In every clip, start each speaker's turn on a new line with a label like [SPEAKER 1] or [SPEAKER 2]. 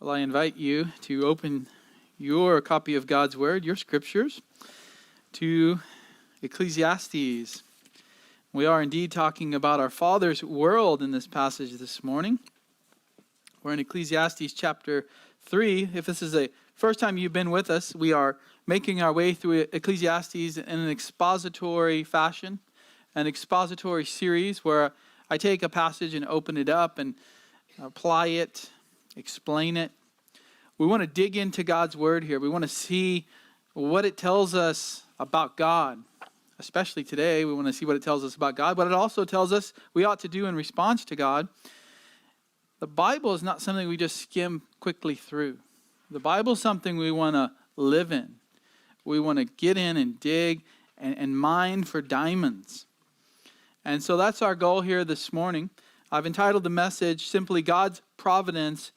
[SPEAKER 1] Well, I invite you to open your copy of God's Word, your scriptures, to Ecclesiastes. We are indeed talking about our Father's world in this passage this morning. We're in Ecclesiastes chapter 3. If this is the first time you've been with us, we are making our way through Ecclesiastes in an expository fashion, an expository series where I take a passage and open it up and apply it, explain it. We want to dig into God's Word here. We want to see what it tells us about God. Especially today, we want to see what it tells us about God, but it also tells us we ought to do in response to God. The Bible is not something we just skim quickly through. The Bible is something we want to live in. We want to get in and dig and mine for diamonds. And so that's our goal here this morning. I've entitled the message simply God's Providence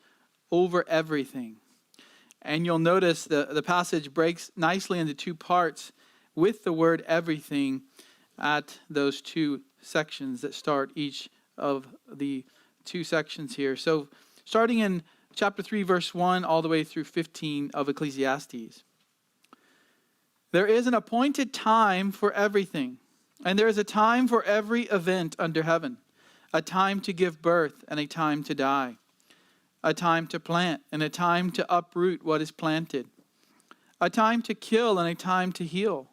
[SPEAKER 1] over Everything. And you'll notice the passage breaks nicely into two parts with the word everything at those two sections that start each of the two sections here. So starting in chapter 3, verse 1, all the way through 15 of Ecclesiastes. There is an appointed time for everything, and there is a time for every event under heaven, a time to give birth and a time to die, a time to plant and a time to uproot what is planted, a time to kill and a time to heal,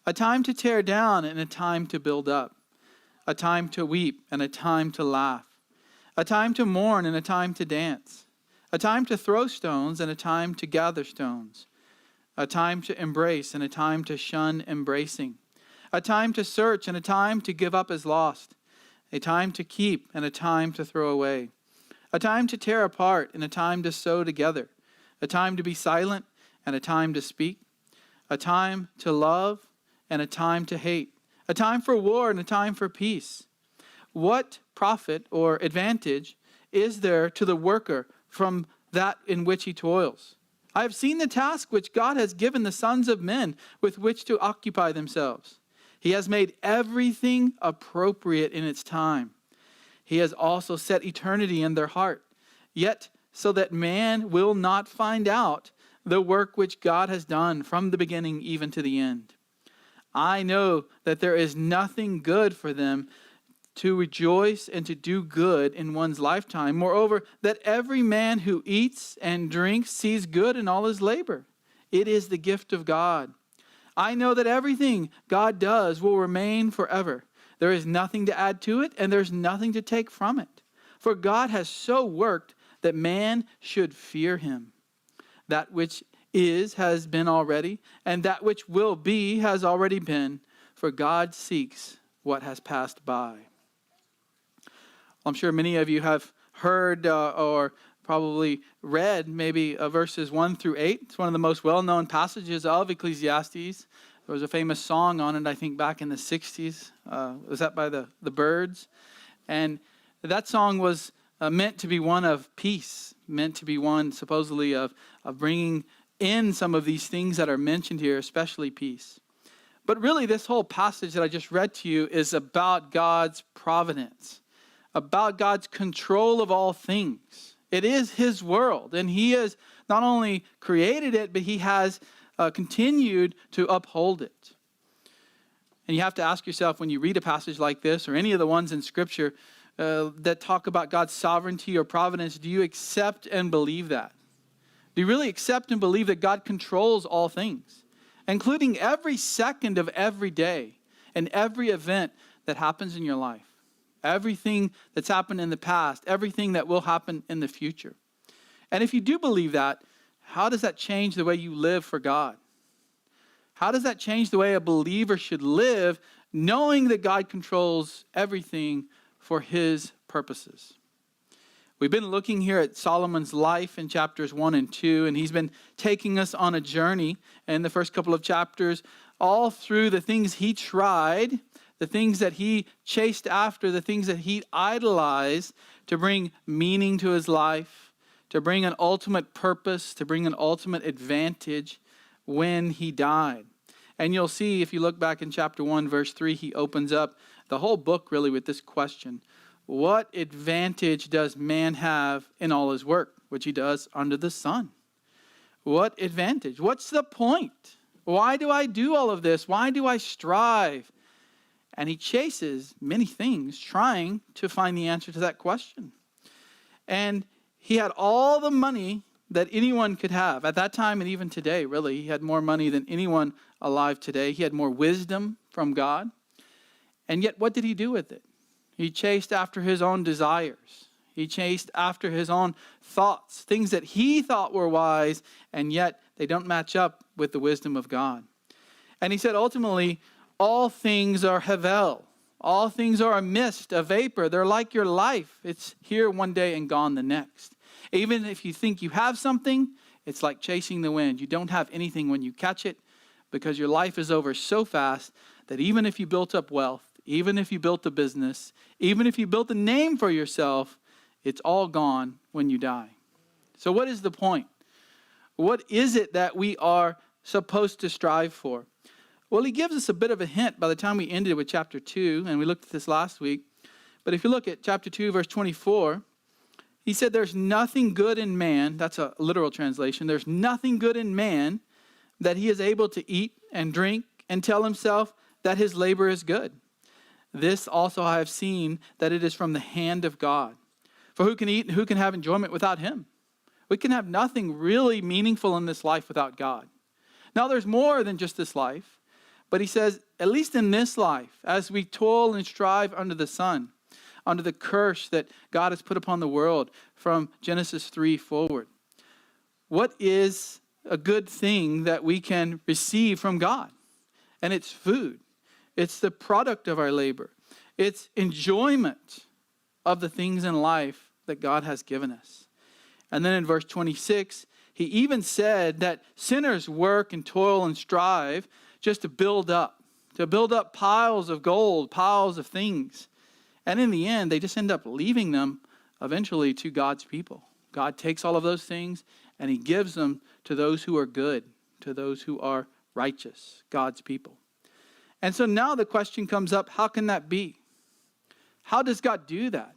[SPEAKER 1] a time to tear down and a time to build up, a time to weep and a time to laugh, a time to mourn and a time to dance, a time to throw stones and a time to gather stones, a time to embrace and a time to shun embracing, a time to search and a time to give up as lost, a time to keep and a time to throw away, a time to tear apart and a time to sew together, a time to be silent and a time to speak, a time to love and a time to hate, a time for war and a time for peace. What profit or advantage is there to the worker from that in which he toils? I have seen the task which God has given the sons of men with which to occupy themselves. He has made everything appropriate in its time. He has also set eternity in their heart, yet so that man will not find out the work which God has done from the beginning even to the end. I know that there is nothing good for them to rejoice and to do good in one's lifetime. Moreover, that every man who eats and drinks sees good in all his labor. It is the gift of God. I know that everything God does will remain forever. There is nothing to add to it, and there's nothing to take from it. For God has so worked that man should fear him. That which is has been already, and that which will be has already been, for God seeks what has passed by. I'm sure many of you have heard or probably read maybe verses 1 through 8. It's one of the most well-known passages of Ecclesiastes. There was a famous song on it, I think, back in the 60s. Was that by the Byrds? And that song was meant to be one of peace, meant to be one supposedly of bringing in some of these things that are mentioned here, especially peace. But really, this whole passage that I just read to you is about God's providence, about God's control of all things. It is His world, and He has not only created it, but He has continued to uphold it. And you have to ask yourself, when you read a passage like this, or any of the ones in Scripture that talk about God's sovereignty or providence, do you accept and believe that? Do you really accept and believe that God controls all things, including every second of every day and every event that happens in your life? Everything that's happened in the past, everything that will happen in the future. And if you do believe that, how does that change the way you live for God? How does that change the way a believer should live, knowing that God controls everything for His purposes? We've been looking here at Solomon's life in chapters 1 and 2, and he's been taking us on a journey in the first couple of chapters, all through the things he tried, the things that he chased after, the things that he idolized to bring meaning to his life, to bring an ultimate purpose, to bring an ultimate advantage when he died. And you'll see, if you look back in chapter 1, verse 3, he opens up the whole book really with this question. What advantage does man have in all his work? which he does under the sun. What advantage? What's the point? Why do I do all of this? Why do I strive? And he chases many things trying to find the answer to that question. And he had all the money that anyone could have. At that time and even today, really, he had more money than anyone alive today. He had more wisdom from God. And yet, what did he do with it? He chased after his own desires. He chased after his own thoughts, things that he thought were wise, and yet they don't match up with the wisdom of God. And he said, ultimately, all things are havel. All things are a mist, a vapor. They're like your life. It's here one day and gone the next. Even if you think you have something, it's like chasing the wind. You don't have anything when you catch it because your life is over so fast that even if you built up wealth, even if you built a business, even if you built a name for yourself, it's all gone when you die. So what is the point? What is it that we are supposed to strive for? Well, he gives us a bit of a hint by the time we ended with chapter 2, and we looked at this last week. But if you look at chapter 2, verse 24, he said there's nothing good in man, that's a literal translation, there's nothing good in man that he is able to eat and drink and tell himself that his labor is good. This also I have seen that it is from the hand of God. For who can eat and who can have enjoyment without him? We can have nothing really meaningful in this life without God. Now there's more than just this life. But he says, at least in this life, as we toil and strive under the sun, under the curse that God has put upon the world from Genesis 3 forward, what is a good thing that we can receive from God? And it's food. It's the product of our labor. It's enjoyment of the things in life that God has given us. And then in verse 26, he even said that sinners work and toil and strive just to build up piles of gold, piles of things. And in the end, they just end up leaving them eventually to God's people. God takes all of those things and he gives them to those who are good, to those who are righteous, God's people. And so now the question comes up, how can that be? How does God do that?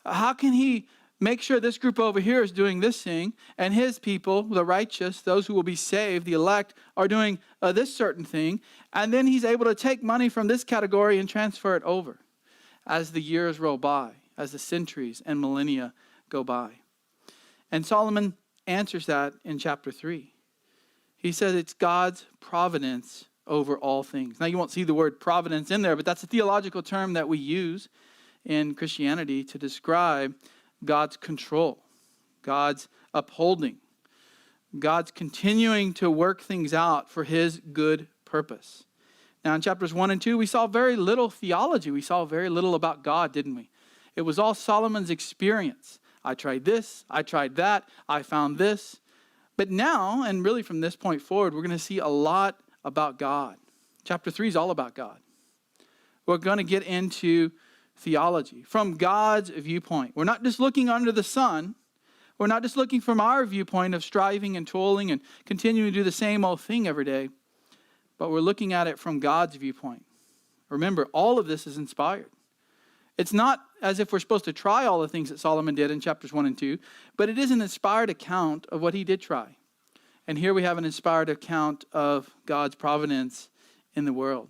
[SPEAKER 1] How can he make sure this group over here is doing this thing and his people, the righteous, those who will be saved, the elect, are doing this certain thing, and then he's able to take money from this category and transfer it over as the years roll by, as the centuries and millennia go by? And Solomon answers that in chapter 3. He says it's God's providence over all things. Now you won't see the word providence in there, but that's a theological term that we use in Christianity to describe God's control, God's upholding, God's continuing to work things out for his good purpose. Now in chapters 1 and 2, we saw very little theology. We saw very little about God, didn't we? It was all Solomon's experience. I tried this, I tried that, I found this. But now, and really from this point forward, we're going to see a lot about God. Chapter 3 is all about God. We're going to get into theology from God's viewpoint. We're not just looking under the sun. We're not just looking from our viewpoint of striving and toiling and continuing to do the same old thing every day, but we're looking at it from God's viewpoint. Remember, all of this is inspired. It's not as if we're supposed to try all the things that Solomon did in chapters 1 and 2, but it is an inspired account of what he did try. And here we have an inspired account of God's providence in the world.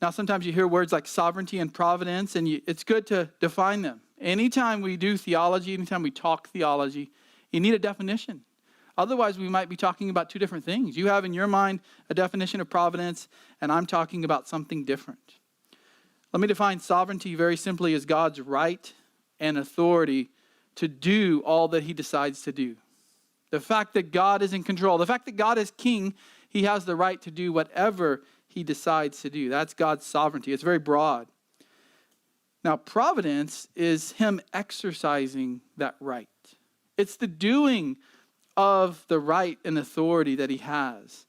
[SPEAKER 1] Now, sometimes you hear words like sovereignty and providence, and it's good to define them. Anytime we do theology, anytime we talk theology, you need a definition. Otherwise, we might be talking about two different things. You have in your mind a definition of providence, and I'm talking about something different. Let me define sovereignty very simply as God's right and authority to do all that he decides to do. The fact that God is in control, the fact that God is king, he has the right to do whatever he decides to do. That's God's sovereignty. It's very broad. Now, providence is him exercising that right. It's the doing of the right and authority that he has.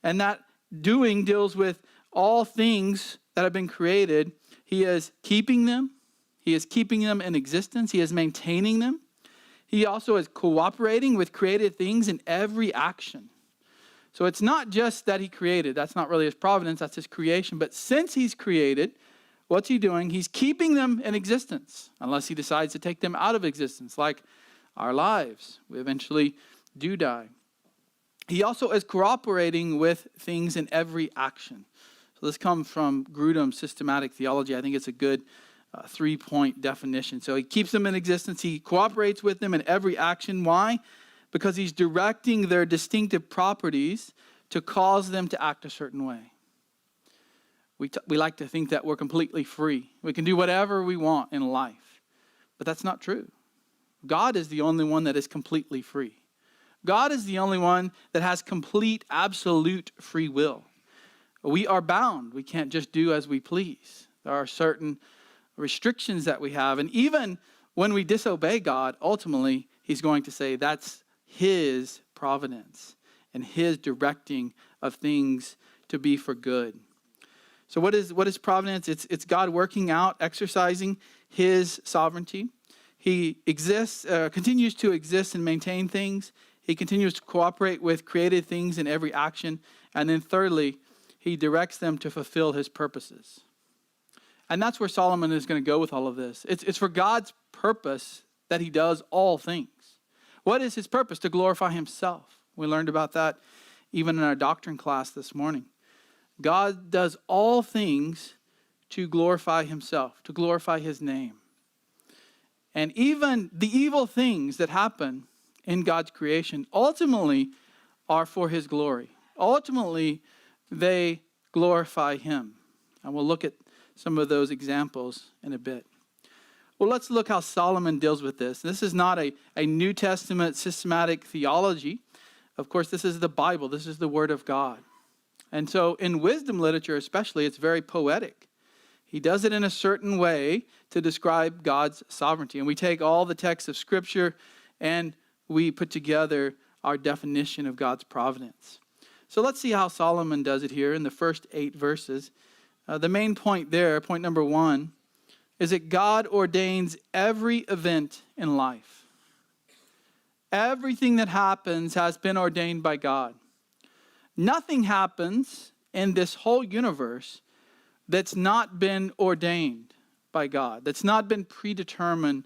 [SPEAKER 1] And that doing deals with all things that have been created. He is keeping them. He is keeping them in existence. He is maintaining them. He also is cooperating with created things in every action. So it's not just that he created. That's not really his providence. That's his creation. But since he's created, what's he doing? He's keeping them in existence unless he decides to take them out of existence. Like our lives. We eventually do die. He also is cooperating with things in every action. So this comes from Grudem's systematic theology. I think it's a good 3-point definition. So he keeps them in existence. He cooperates with them in every action. Why? Because he's directing their distinctive properties to cause them to act a certain way. We like to think that we're completely free. We can do whatever we want in life. But that's not true. God is the only one that is completely free. God is the only one that has complete, absolute free will. We are bound. We can't just do as we please. There are certain restrictions that we have. And even when we disobey God, ultimately, he's going to say that's his providence and his directing of things to be for good. So what is providence? It's God working out, exercising his sovereignty. He exists, continues to exist and maintain things. He continues to cooperate with created things in every action. And then thirdly, he directs them to fulfill his purposes. And that's where Solomon is going to go with all of this. It's for God's purpose that he does all things. What is his purpose? To glorify himself. We learned about that even in our doctrine class this morning. God does all things to glorify himself, to glorify his name. And even the evil things that happen in God's creation ultimately are for his glory. Ultimately, they glorify him. And we'll look at some of those examples in a bit. Well, let's look how Solomon deals with this. This is not a New Testament systematic theology. Of course, this is the Bible. This is the Word of God. And so in wisdom literature especially, it's very poetic. He does it in a certain way to describe God's sovereignty. And we take all the texts of Scripture and we put together our definition of God's providence. So let's see how Solomon does it here in the first 8 verses. The main point there, point number 1, is that God ordains every event in life. Everything that happens has been ordained by God. Nothing happens in this whole universe that's not been ordained by God, that's not been predetermined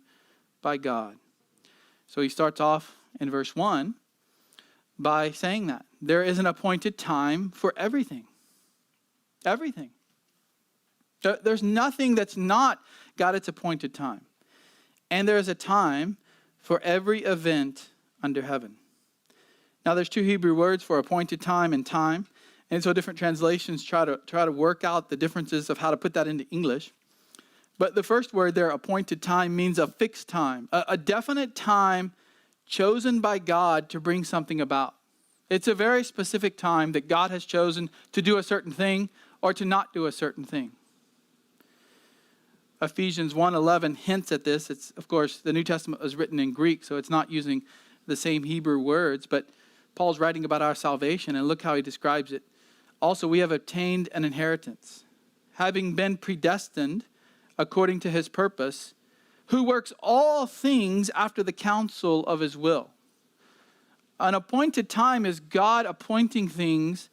[SPEAKER 1] by God. So he starts off in verse 1 by saying that there is an appointed time for everything. Everything. There's nothing that's not got its appointed time. And there is a time for every event under heaven. Now there's 2 Hebrew words for appointed time and time. And so different translations try to work out the differences of how to put that into English. But the first word there, appointed time, means a fixed time, a definite time chosen by God to bring something about. It's a very specific time that God has chosen to do a certain thing or to not do a certain thing. Ephesians 1:11 hints at this. It's, of course, the New Testament was written in Greek, so it's not using the same Hebrew words, but Paul's writing about our salvation, and look how he describes it. Also, we have obtained an inheritance, having been predestined according to his purpose, who works all things after the counsel of his will. An appointed time is God appointing things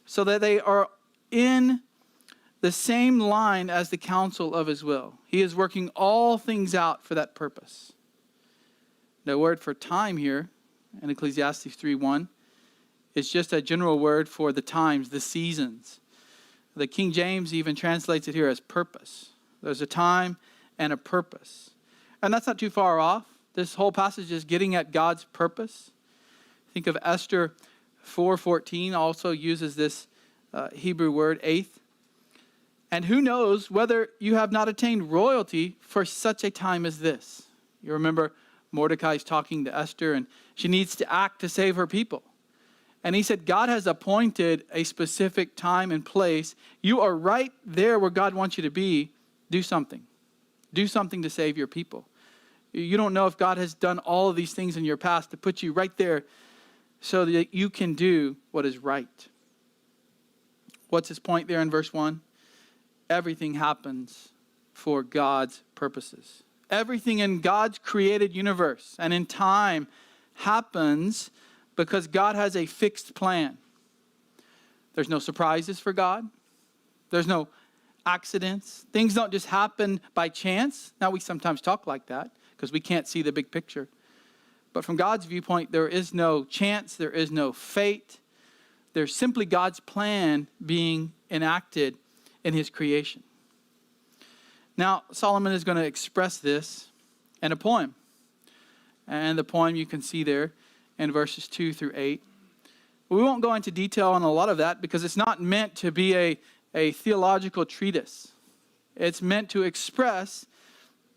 [SPEAKER 1] so that they are in the same line as the counsel of his will. He is working all things out for that purpose. The word for time here in Ecclesiastes 3:1 is just a general word for the times, the seasons. The King James even translates it here as purpose. There's a time and a purpose. And that's not too far off. This whole passage is getting at God's purpose. Think of Esther 4:14 also uses this Hebrew word, eighth. And who knows whether you have not attained royalty for such a time as this. You remember Mordecai's talking to Esther, and she needs to act to save her people. And he said, God has appointed a specific time and place. You are right there where God wants you to be. Do something. Do something to save your people. You don't know if God has done all of these things in your past to put you right there so that you can do what is right. What's his point there in verse 1? Everything happens for God's purposes. Everything in God's created universe and in time happens because God has a fixed plan. There's no surprises for God. There's no accidents. Things don't just happen by chance. Now, we sometimes talk like that because we can't see the big picture. But from God's viewpoint, there is no chance, there is no fate. There's simply God's plan being enacted in his creation. Now, Solomon is going to express this in a poem. And the poem you can see there in verses 2 through 8. We won't go into detail on a lot of that because it's not meant to be a theological treatise. It's meant to express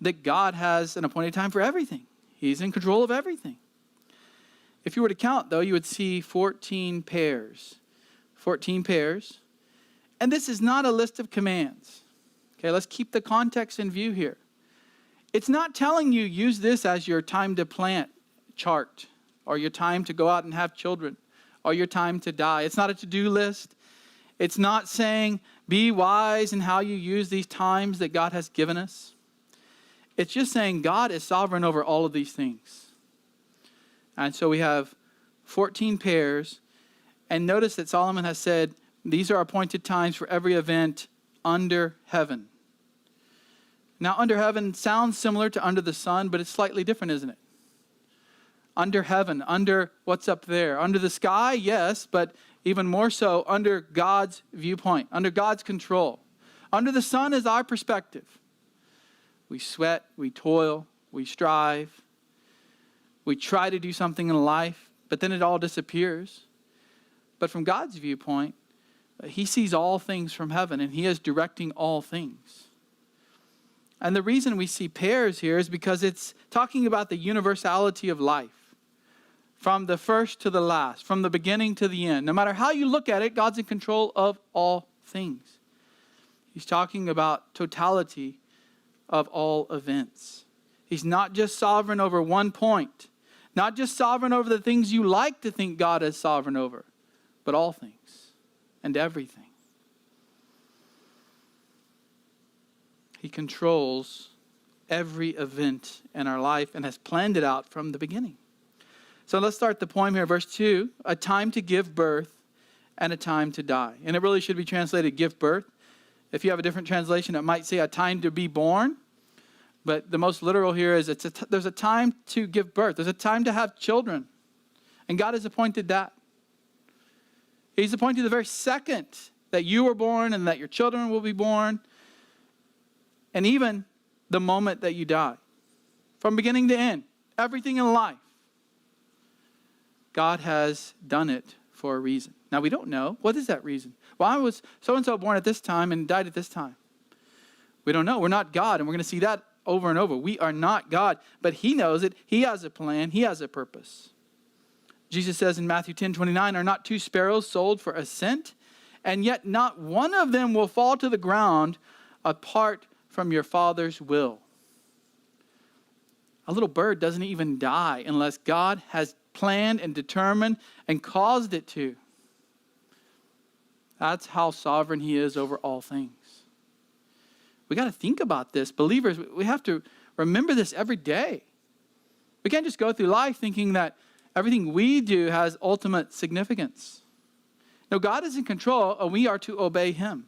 [SPEAKER 1] that God has an appointed time for everything. He's in control of everything. If you were to count, though, you would see 14 pairs. 14 pairs. And this is not a list of commands. Okay, let's keep the context in view here. It's not telling you use this as your time to plant chart, or your time to go out and have children, or your time to die. It's not a to-do list. It's not saying be wise in how you use these times that God has given us. It's just saying God is sovereign over all of these things. And so we have 14 pairs. And notice that Solomon has said, these are appointed times for every event under heaven. Now, under heaven sounds similar to under the sun, but it's slightly different, isn't it? Under heaven, under what's up there. Under the sky, yes, but even more so under God's viewpoint, under God's control. Under the sun is our perspective. We sweat, we toil, we strive. We try to do something in life, but then it all disappears. But from God's viewpoint, he sees all things from heaven, and he is directing all things. And the reason we see pairs here is because it's talking about the universality of life. From the first to the last, from the beginning to the end. No matter how you look at it, God's in control of all things. He's talking about totality of all events. He's not just sovereign over one point. Not just sovereign over the things you like to think God is sovereign over, but all things and everything. He controls every event in our life and has planned it out from the beginning. So let's start the poem here, verse 2. A time to give birth and a time to die. And it really should be translated give birth. If you have a different translation, it might say a time to be born. But the most literal here is there's a time to give birth. There's a time to have children. And God has appointed that. He's appointed the very second that you were born and that your children will be born. And even the moment that you die. From beginning to end. Everything in life. God has done it for a reason. Now we don't know. What is that reason? Well, I was so-and-so born at this time and died at this time. We don't know. We're not God. And we're going to see that over and over. We are not God. But he knows it. He has a plan. He has a purpose. Jesus says in Matthew 10:29, are not 2 sparrows sold for a cent? And yet not one of them will fall to the ground apart from your Father's will. A little bird doesn't even die unless God has planned and determined and caused it to. That's how sovereign he is over all things. We got to think about this. Believers, we have to remember this every day. We can't just go through life thinking that everything we do has ultimate significance. No, God is in control, and we are to obey him.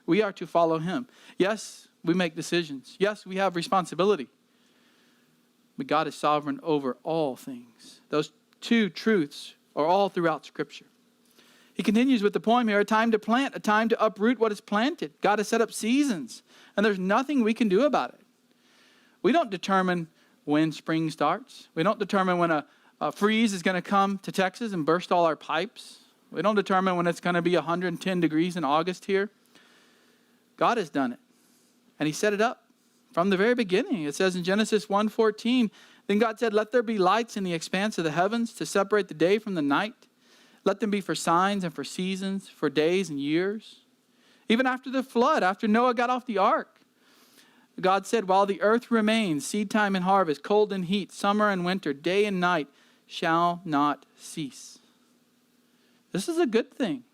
[SPEAKER 1] We are to follow him. Yes, we make decisions. Yes, we have responsibility. But God is sovereign over all things. Those two truths are all throughout Scripture. He continues with the poem here, a time to plant, a time to uproot what is planted. God has set up seasons, and there's nothing we can do about it. We don't determine when spring starts. We don't determine when a freeze is going to come to Texas and burst all our pipes. We don't determine when it's going to be 110 degrees in August here. God has done it, and he set it up from the very beginning. It says in Genesis 1:14, then God said, let there be lights in the expanse of the heavens to separate the day from the night. Let them be for signs and for seasons, for days and years. Even after the flood, after Noah got off the ark, God said, while the earth remains, seed time and harvest, cold and heat, summer and winter, day and night shall not cease. This is a good thing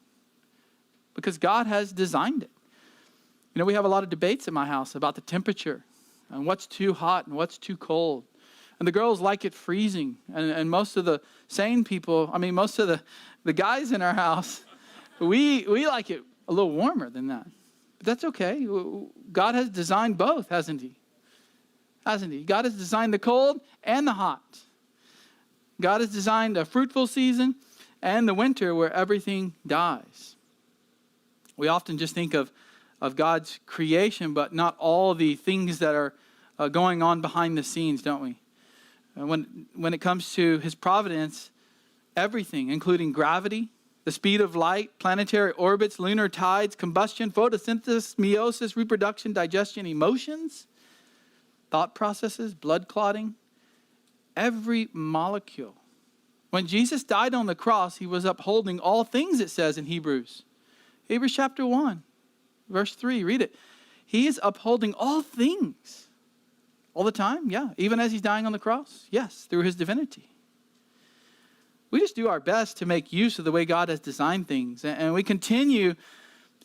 [SPEAKER 1] because God has designed it. You know, we have a lot of debates at my house about the temperature and what's too hot and what's too cold. And the girls like it freezing. And most of the sane people, most of the guys in our house, we like it a little warmer than that. But that's okay. God has designed both, hasn't he? Hasn't he? God has designed the cold and the hot. God has designed a fruitful season and the winter where everything dies. We often just think of God's creation, but not all the things that are going on behind the scenes, don't we? When it comes to his providence, everything, including gravity, the speed of light, planetary orbits, lunar tides, combustion, photosynthesis, meiosis, reproduction, digestion, emotions, thought processes, blood clotting, every molecule. When Jesus died on the cross, he was upholding all things, it says in Hebrews. Hebrews chapter 1, verse 3, read it. He is upholding all things. All the time, yeah. Even as he's dying on the cross, yes, through his divinity. We just do our best to make use of the way God has designed things. And we continue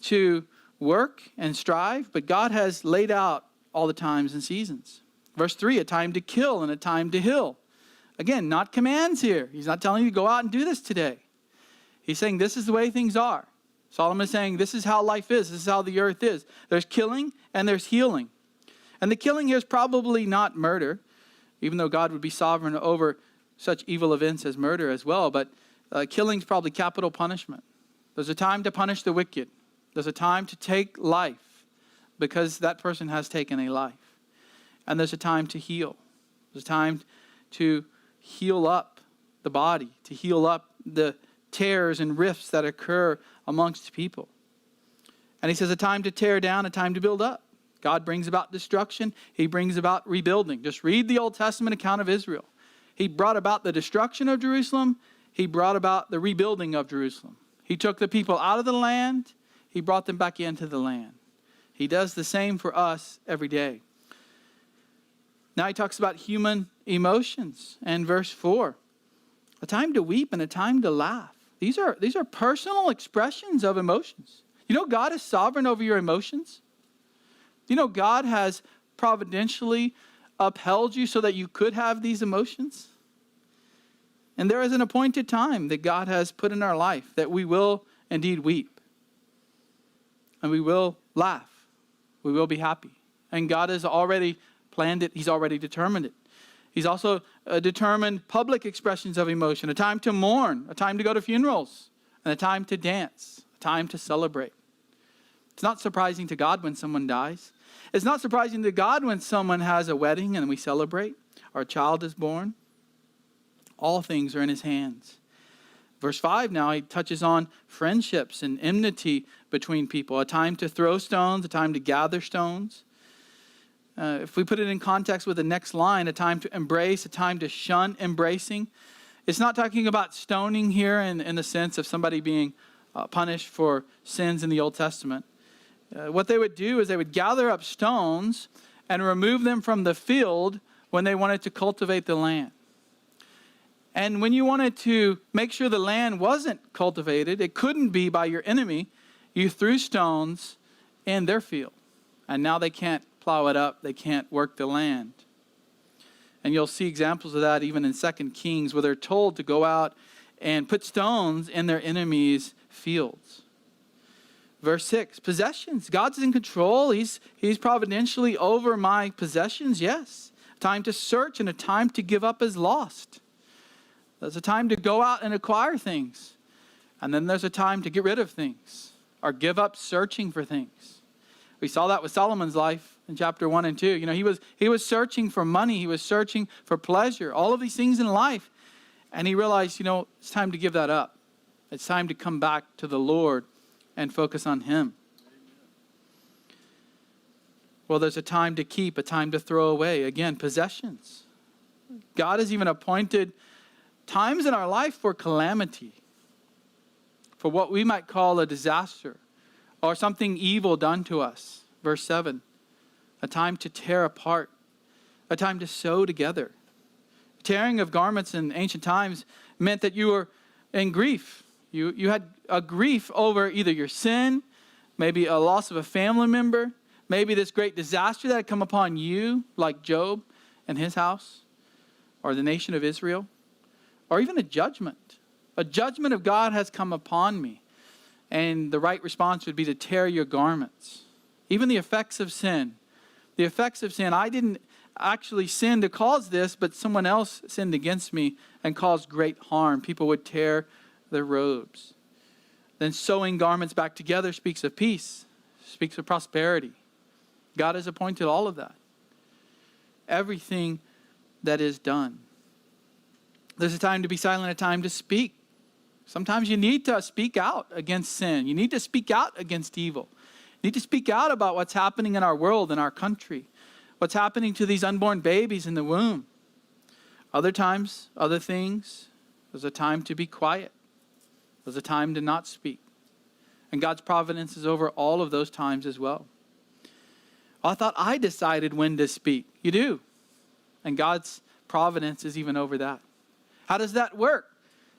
[SPEAKER 1] to work and strive, but God has laid out all the times and seasons. Verse 3, a time to kill and a time to heal. Again, not commands here. He's not telling you to go out and do this today. He's saying this is the way things are. Solomon is saying this is how life is. This is how the earth is. There's killing and there's healing. And the killing here is probably not murder, even though God would be sovereign over such evil events as murder as well. But killing is probably capital punishment. There's a time to punish the wicked. There's a time to take life because that person has taken a life. And there's a time to heal. There's a time to heal up the body, to heal up the tears and rifts that occur amongst people. And he says a time to tear down, a time to build up. God brings about destruction. He brings about rebuilding. Just read the Old Testament account of Israel. He brought about the destruction of Jerusalem. He brought about the rebuilding of Jerusalem. He took the people out of the land. He brought them back into the land. He does the same for us every day. Now he talks about human emotions. And verse 4, a time to weep and a time to laugh. These are personal expressions of emotions. You know God is sovereign over your emotions. You know God has providentially upheld you so that you could have these emotions. And there is an appointed time that God has put in our life that we will indeed weep. And we will laugh. We will be happy. And God has already planned it. He's already determined it. He's also determined public expressions of emotion. A time to mourn. A time to go to funerals. And a time to dance. A time to celebrate. It's not surprising to God when someone dies. It's not surprising to God when someone has a wedding and we celebrate, or a child is born. All things are in his hands. Verse 5 now, he touches on friendships and enmity between people. A time to throw stones, a time to gather stones. If we put it in context with the next line, a time to embrace, a time to shun embracing. It's not talking about stoning here in the sense of somebody being punished for sins in the Old Testament. What they would do is they would gather up stones and remove them from the field when they wanted to cultivate the land. And when you wanted to make sure the land wasn't cultivated, it couldn't be by your enemy, you threw stones in their field. And now they can't plow it up, they can't work the land. And you'll see examples of that even in 2 Kings, where they're told to go out and put stones in their enemies' fields. Verse 6, possessions. God's in control. He's providentially over my possessions. Yes. A time to search and a time to give up as lost. There's a time to go out and acquire things. And then there's a time to get rid of things or give up searching for things. We saw that with Solomon's life in chapter 1 and 2. You know, he was searching for money. He was searching for pleasure. All of these things in life. And he realized, you know, it's time to give that up. It's time to come back to the Lord and focus on him. Well, there's a time to keep, a time to throw away. Again, possessions. God has even appointed times in our life for calamity, for what we might call a disaster or something evil done to us. Verse 7, a time to tear apart, a time to sew together. Tearing of garments in ancient times meant that you were in grief. You had a grief over either your sin, maybe a loss of a family member, maybe this great disaster that had come upon you, like Job and his house, or the nation of Israel, or even a judgment. A judgment of God has come upon me. And the right response would be to tear your garments. Even the effects of sin. The effects of sin. I didn't actually sinned to cause this, but someone else sinned against me and caused great harm. People would tear their robes. Then sewing garments back together speaks of peace, speaks of prosperity. God has appointed all of that. Everything that is done. There's a time to be silent, a time to speak. Sometimes you need to speak out against sin. You need to speak out against evil. You need to speak out about what's happening in our world, in our country. What's happening to these unborn babies in the womb. Other times, other things, there's a time to be quiet. There's a time to not speak. And God's providence is over all of those times as well. I thought I decided when to speak. You do. And God's providence is even over that. How does that work?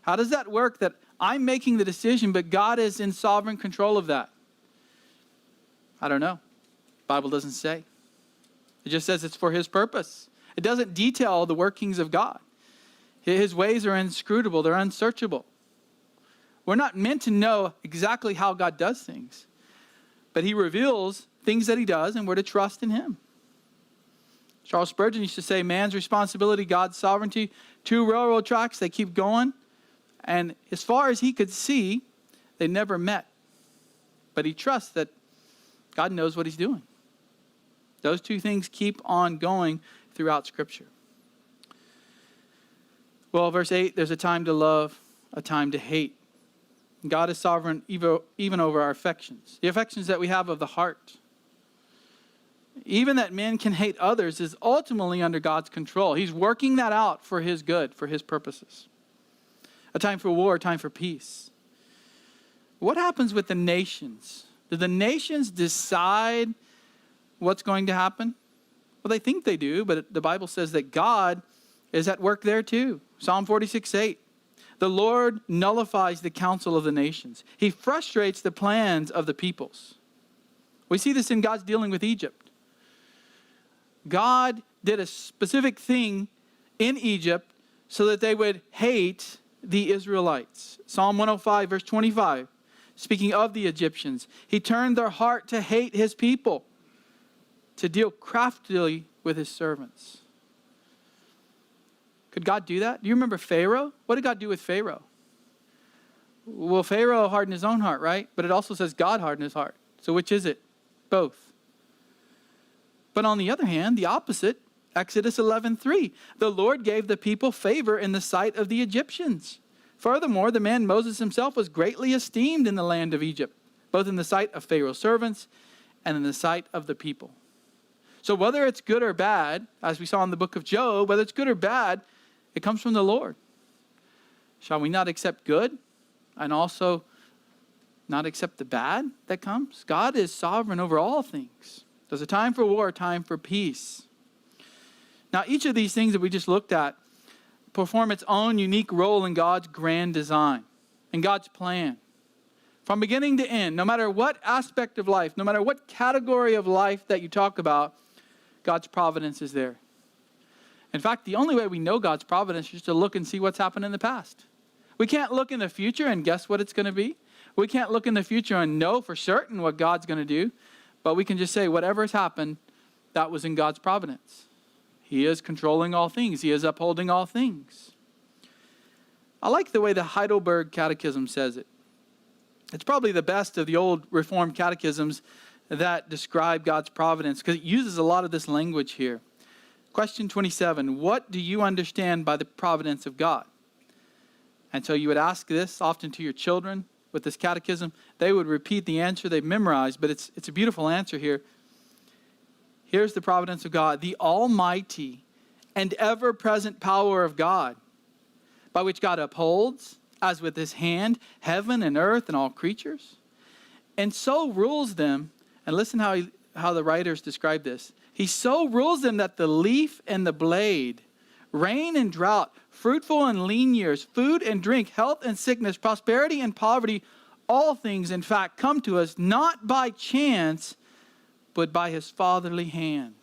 [SPEAKER 1] How does that work that I'm making the decision, but God is in sovereign control of that? I don't know. The Bible doesn't say. It just says it's for his purpose. It doesn't detail the workings of God. His ways are inscrutable. They're unsearchable. We're not meant to know exactly how God does things. But he reveals things that he does, and we're to trust in him. Charles Spurgeon used to say, man's responsibility, God's sovereignty. 2 railroad tracks, they keep going. And as far as he could see, they never met. But he trusts that God knows what he's doing. Those 2 things keep on going throughout Scripture. Well, verse 8, there's a time to love, a time to hate. God is sovereign even over our affections. The affections that we have of the heart. Even that men can hate others is ultimately under God's control. He's working that out for his good, for his purposes. A time for war, a time for peace. What happens with the nations? Do the nations decide what's going to happen? Well, they think they do, but the Bible says that God is at work there too. Psalm 46:8. The Lord nullifies the counsel of the nations. He frustrates the plans of the peoples. We see this in God's dealing with Egypt. God did a specific thing in Egypt so that they would hate the Israelites. Psalm 105, verse 25, speaking of the Egyptians. He turned their heart to hate his people, to deal craftily with his servants. Could God do that? Do you remember Pharaoh? What did God do with Pharaoh? Well, Pharaoh hardened his own heart, right? But it also says God hardened his heart. So which is it? Both. But on the other hand, the opposite, Exodus 11:3. The Lord gave the people favor in the sight of the Egyptians. Furthermore, the man Moses himself was greatly esteemed in the land of Egypt, both in the sight of Pharaoh's servants and in the sight of the people. So whether it's good or bad, as we saw in the book of Job, whether it's good or bad, it comes from the Lord. Shall we not accept good and also not accept the bad that comes? God is sovereign over all things. There's a time for war, a time for peace. Now, each of these things that we just looked at perform its own unique role in God's grand design, in God's plan. From beginning to end, no matter what aspect of life, no matter what category of life that you talk about, God's providence is there. In fact, the only way we know God's providence is just to look and see what's happened in the past. We can't look in the future and guess what it's going to be. We can't look in the future and know for certain what God's going to do. But we can just say whatever has happened, that was in God's providence. He is controlling all things. He is upholding all things. I like the way the Heidelberg Catechism says it. It's probably the best of the old Reformed catechisms that describe God's providence because it uses a lot of this language here. Question 27, what do you understand by the providence of God? And so you would ask this often to your children with this catechism. They would repeat the answer they've memorized, but it's a beautiful answer here. Here's the providence of God, the almighty and ever-present power of God, by which God upholds, as with his hand, heaven and earth and all creatures, and so rules them. And listen how the writers describe this. He so rules them that the leaf and the blade, rain and drought, fruitful and lean years, food and drink, health and sickness, prosperity and poverty, all things, in fact, come to us not by chance, but by his fatherly hand.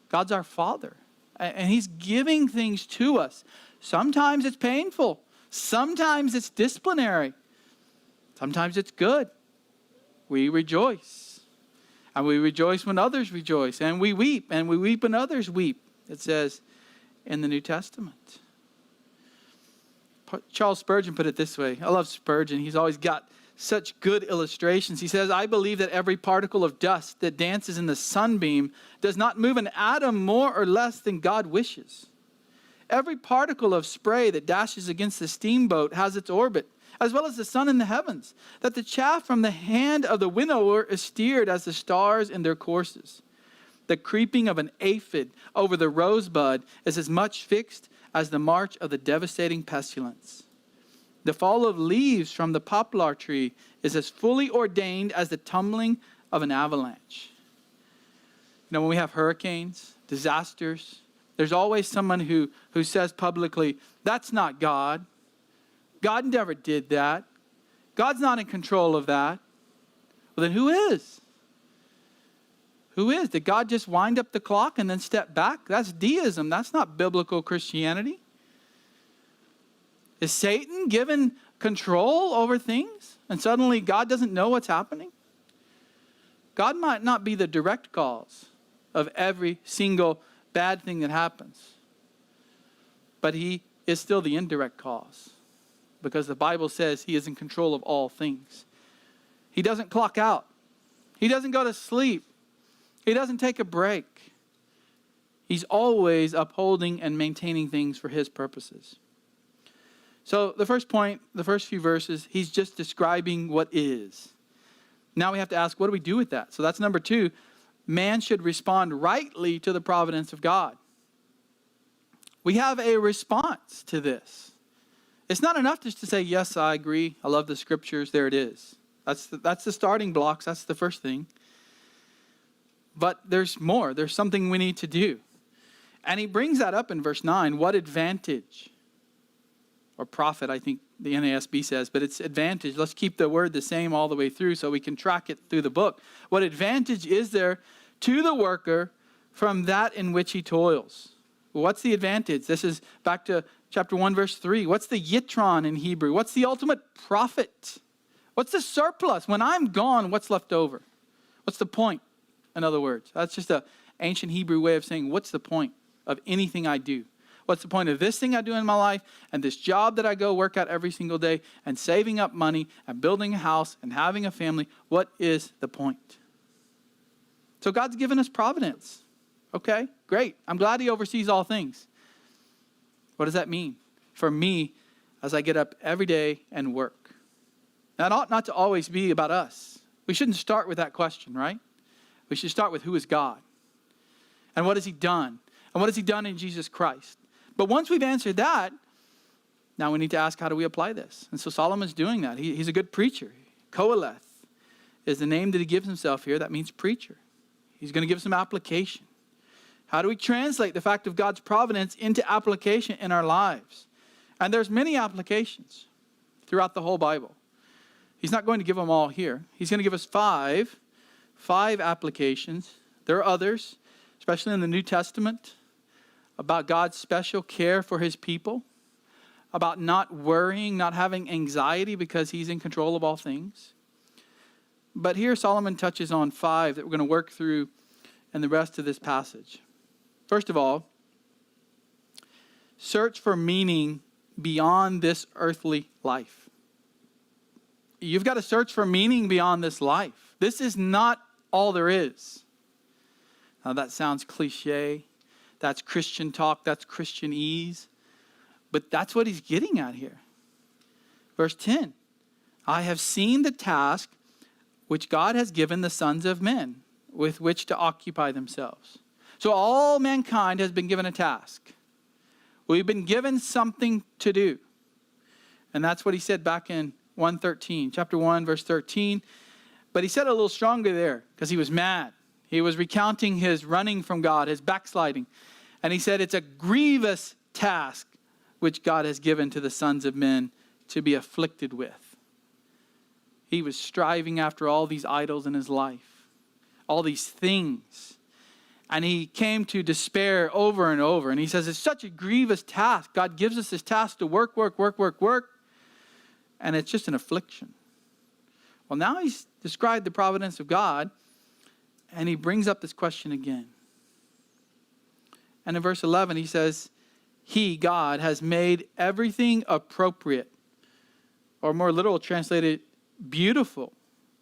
[SPEAKER 1] God's our Father, and he's giving things to us. Sometimes it's painful. Sometimes it's disciplinary. Sometimes it's good. We rejoice. And we rejoice when others rejoice. And we weep when others weep, it says in the New Testament. Charles Spurgeon put it this way. I love Spurgeon. He's always got such good illustrations. He says, I believe that every particle of dust that dances in the sunbeam does not move an atom more or less than God wishes. Every particle of spray that dashes against the steamboat has its orbit, as well as the sun in the heavens, that the chaff from the hand of the winnower is steered as the stars in their courses. The creeping of an aphid over the rosebud is as much fixed as the march of the devastating pestilence. The fall of leaves from the poplar tree is as fully ordained as the tumbling of an avalanche. You know, when we have hurricanes, disasters, there's always someone who says publicly, that's not God. God never did that. God's not in control of that. Well, then who is? Who is? Did God just wind up the clock and then step back? That's deism. That's not biblical Christianity. Is Satan given control over things and suddenly God doesn't know what's happening? God might not be the direct cause of every single bad thing that happens, but he is still the indirect cause, because the Bible says he is in control of all things. He doesn't clock out. He doesn't go to sleep. He doesn't take a break. He's always upholding and maintaining things for his purposes. So the first point, the first few verses, he's just describing what is. Now we have to ask, what do we do with that? So that's number 2. Man should respond rightly to the providence of God. We have a response to this. It's not enough just to say, yes, I agree. I love the scriptures. There it is. That's the starting blocks. That's the first thing. But there's more. There's something we need to do. And he brings that up in verse 9. What advantage? Or profit, I think the NASB says, but it's advantage. Let's keep the word the same all the way through so we can track it through the book. What advantage is there to the worker from that in which he toils? What's the advantage? This is back to chapter 1, verse 3. What's the yitron in Hebrew? What's the ultimate profit? What's the surplus? When I'm gone, what's left over? What's the point? In other words, that's just an ancient Hebrew way of saying, what's the point of anything I do? What's the point of this thing I do in my life and this job that I go work at every single day and saving up money and building a house and having a family? What is the point? So God's given us providence. Okay, great. I'm glad he oversees all things. What does that mean for me as I get up every day and work? Now, it ought not to always be about us. We shouldn't start with that question, right? We should start with who is God? And what has he done? And what has he done in Jesus Christ? But once we've answered that, now we need to ask, how do we apply this? And so Solomon's doing that. He's a good preacher. Koheleth is the name that he gives himself here. That means preacher. He's going to give some application. How do we translate the fact of God's providence into application in our lives? And there's many applications throughout the whole Bible. He's not going to give them all here. He's going to give us five applications. There are others, especially in the New Testament, about God's special care for his people, about not worrying, not having anxiety because he's in control of all things. But here Solomon touches on 5 that we're going to work through in the rest of this passage. First of all, search for meaning beyond this earthly life. You've got to search for meaning beyond this life. This is not all there is. Now that sounds cliche. That's Christian talk. That's Christianese. But that's what he's getting at here. Verse 10. I have seen the task which God has given the sons of men with which to occupy themselves. So all mankind has been given a task. We've been given something to do. And that's what he said back in 1:13, chapter 1, verse 13. But he said it a little stronger there because he was mad. He was recounting his running from God, his backsliding. And he said it's a grievous task which God has given to the sons of men to be afflicted with. He was striving after all these idols in his life, all these things. And he came to despair over and over. And he says it's such a grievous task. God gives us this task to work. And it's just an affliction. Well, now he's described the providence of God. And he brings up this question again. And in verse 11, he says, He, God, has made everything appropriate, or more literal translated, beautiful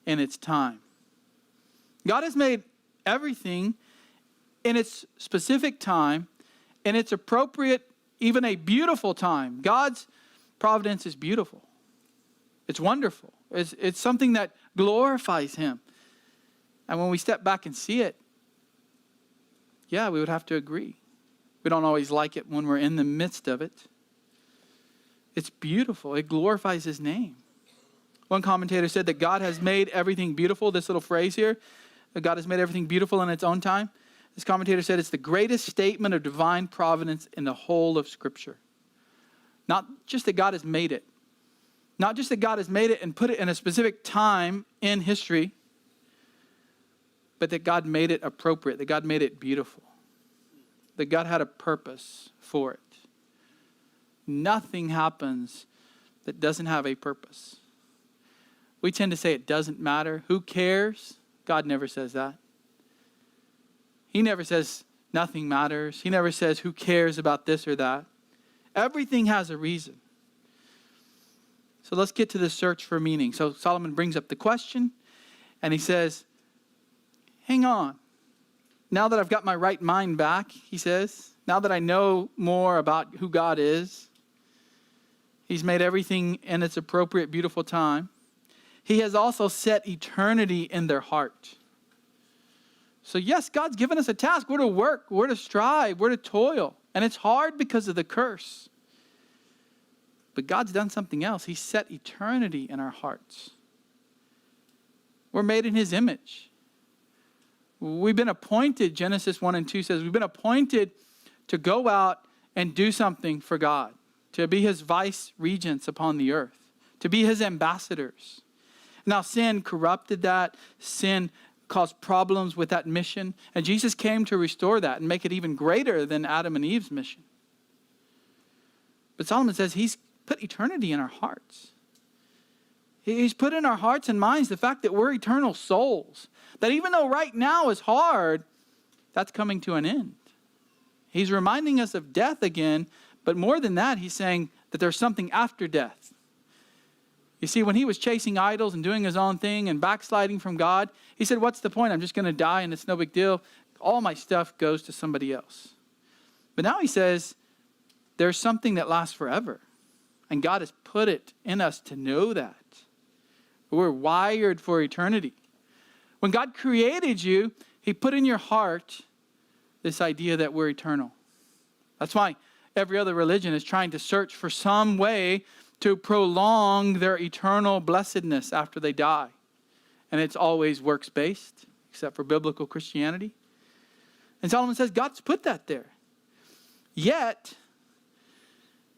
[SPEAKER 1] in its time. God has made everything in its specific time, in its appropriate, even a beautiful time. God's providence is beautiful. It's wonderful. It's something that glorifies him. And when we step back and see it, yeah, we would have to agree. We don't always like it when we're in the midst of it. It's beautiful. It glorifies his name. One commentator said that God has made everything beautiful. This little phrase here, that God has made everything beautiful in its own time. This commentator said it's the greatest statement of divine providence in the whole of Scripture. Not just that God has made it. Not just that God has made it and put it in a specific time in history, but that God made it appropriate, that God made it beautiful, that God had a purpose for it. Nothing happens that doesn't have a purpose. We tend to say it doesn't matter. Who cares? God never says that. He never says nothing matters. He never says who cares about this or that. Everything has a reason. So let's get to the search for meaning. So Solomon brings up the question and he says, hang on. Now that I've got my right mind back, he says, now that I know more about who God is, he's made everything in its appropriate, beautiful time. He has also set eternity in their heart. So yes, God's given us a task. We're to work, we're to strive, we're to toil. And it's hard because of the curse. But God's done something else. He set eternity in our hearts. We're made in his image. We've been appointed, Genesis 1 and 2 says, we've been appointed to go out and do something for God, to be his vice regents upon the earth, to be his ambassadors. Now sin corrupted that. Sin caused problems with that mission. And Jesus came to restore that and make it even greater than Adam and Eve's mission. But Solomon says he's put eternity in our hearts. He's put in our hearts and minds the fact that we're eternal souls. That even though right now is hard, that's coming to an end. He's reminding us of death again, but more than that, he's saying that there's something after death. You see, when he was chasing idols and doing his own thing and backsliding from God, he said, what's the point? I'm just going to die and it's no big deal. All my stuff goes to somebody else. But now he says, there's something that lasts forever. And God has put it in us to know that. We're wired for eternity. When God created you, he put in your heart this idea that we're eternal. That's why every other religion is trying to search for some way to prolong their eternal blessedness after they die. And it's always works-based, except for biblical Christianity. And Solomon says God's put that there. Yet,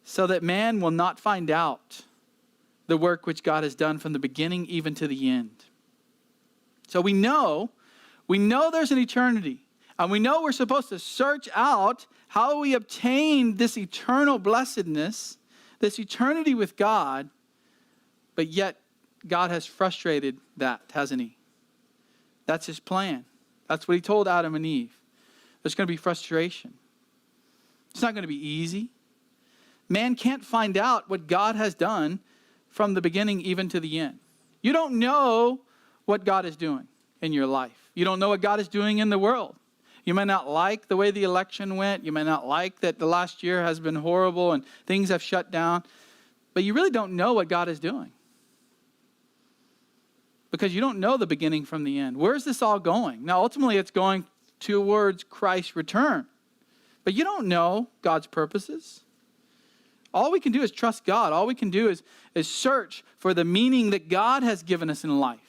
[SPEAKER 1] so that man will not find out the work which God has done from the beginning even to the end. So we know there's an eternity. And we know we're supposed to search out how we obtain this eternal blessedness, this eternity with God. But yet, God has frustrated that, hasn't he? That's his plan. That's what he told Adam and Eve. There's going to be frustration. It's not going to be easy. Man can't find out what God has done from the beginning even to the end. You don't know what God is doing in your life. You don't know what God is doing in the world. You may not like the way the election went. You may not like that the last year has been horrible and things have shut down. But you really don't know what God is doing. Because you don't know the beginning from the end. Where's this all going? Now, ultimately, it's going towards Christ's return. But you don't know God's purposes. All we can do is trust God. All we can do is search for the meaning that God has given us in life.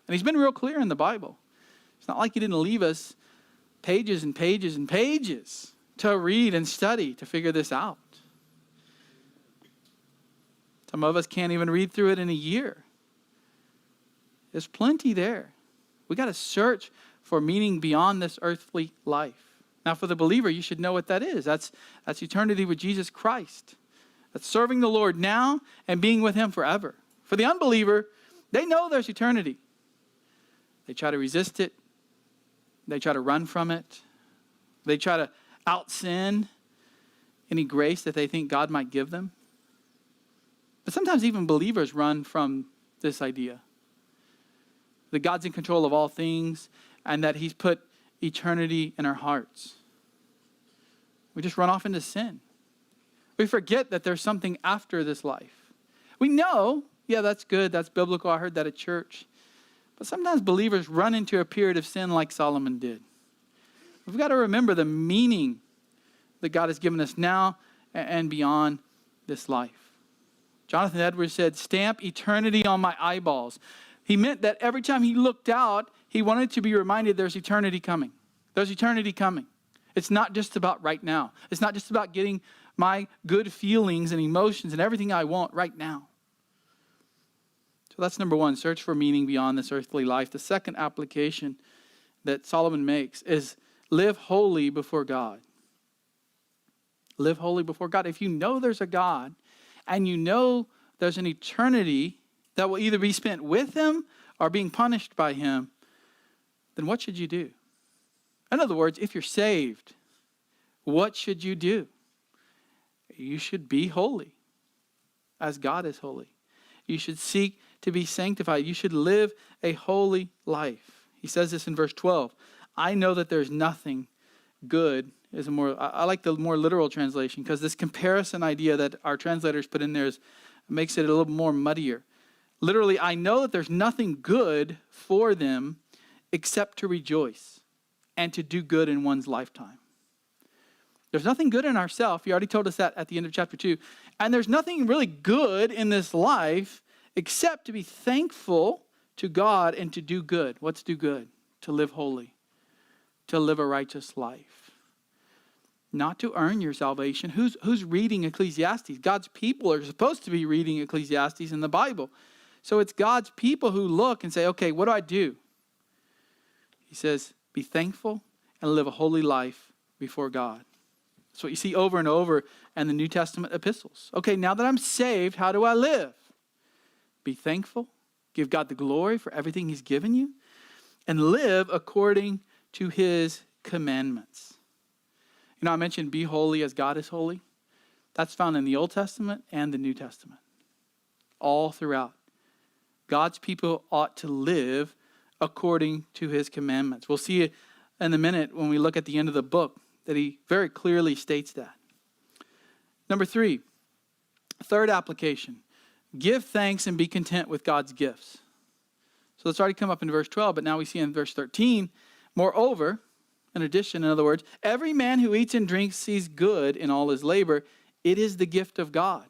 [SPEAKER 1] And he's been real clear in the Bible. It's not like he didn't leave us pages and pages and pages to read and study to figure this out. Some of us can't even read through it in a year. There's plenty there. We got to search for meaning beyond this earthly life. Now, for the believer, you should know what that is. That's eternity with Jesus Christ. That's serving the Lord now and being with him forever. For the unbeliever, they know there's eternity. They try to resist it. They try to run from it. They try to out-sin any grace that they think God might give them. But sometimes even believers run from this idea that God's in control of all things and that he's put eternity in our hearts. We just run off into sin. We forget that there's something after this life. We know, yeah, that's good, that's biblical, I heard that at church. But sometimes believers run into a period of sin like Solomon did. We've got to remember the meaning that God has given us now and beyond this life. Jonathan Edwards said, "Stamp eternity on my eyeballs." He meant that every time he looked out, he wanted to be reminded there's eternity coming. There's eternity coming. It's not just about right now. It's not just about getting my good feelings and emotions and everything I want right now. So that's number one, search for meaning beyond this earthly life. The second application that Solomon makes is live holy before God. Live holy before God. If you know there's a God and you know there's an eternity that will either be spent with him or being punished by him, then what should you do? In other words, if you're saved, what should you do? You should be holy as God is holy. You should seek to be sanctified. You should live a holy life. He says this in verse 12. I know that there's nothing good. I like the more literal translation because this comparison idea that our translators put in there makes it a little more muddier. Literally, I know that there's nothing good for them except to rejoice and to do good in one's lifetime. There's nothing good in ourselves. He already told us that at the end of chapter 2. And there's nothing really good in this life except to be thankful to God and to do good. What's do good? To live holy, to live a righteous life. Not to earn your salvation. Who's reading Ecclesiastes? God's people are supposed to be reading Ecclesiastes in the Bible. So it's God's people who look and say, okay, what do I do? He says, be thankful and live a holy life before God. That's what you see over and over in the New Testament epistles. Okay, now that I'm saved, how do I live? Be thankful, give God the glory for everything he's given you, and live according to his commandments. You know, I mentioned be holy as God is holy. That's found in the Old Testament and the New Testament. All throughout. God's people ought to live according to his commandments. We'll see it in a minute when we look at the end of the book that he very clearly states that. Number 3, third application. Give thanks and be content with God's gifts. So that's already come up in verse 12, but now we see in verse 13, moreover, in addition, in other words, every man who eats and drinks sees good in all his labor. It is the gift of God.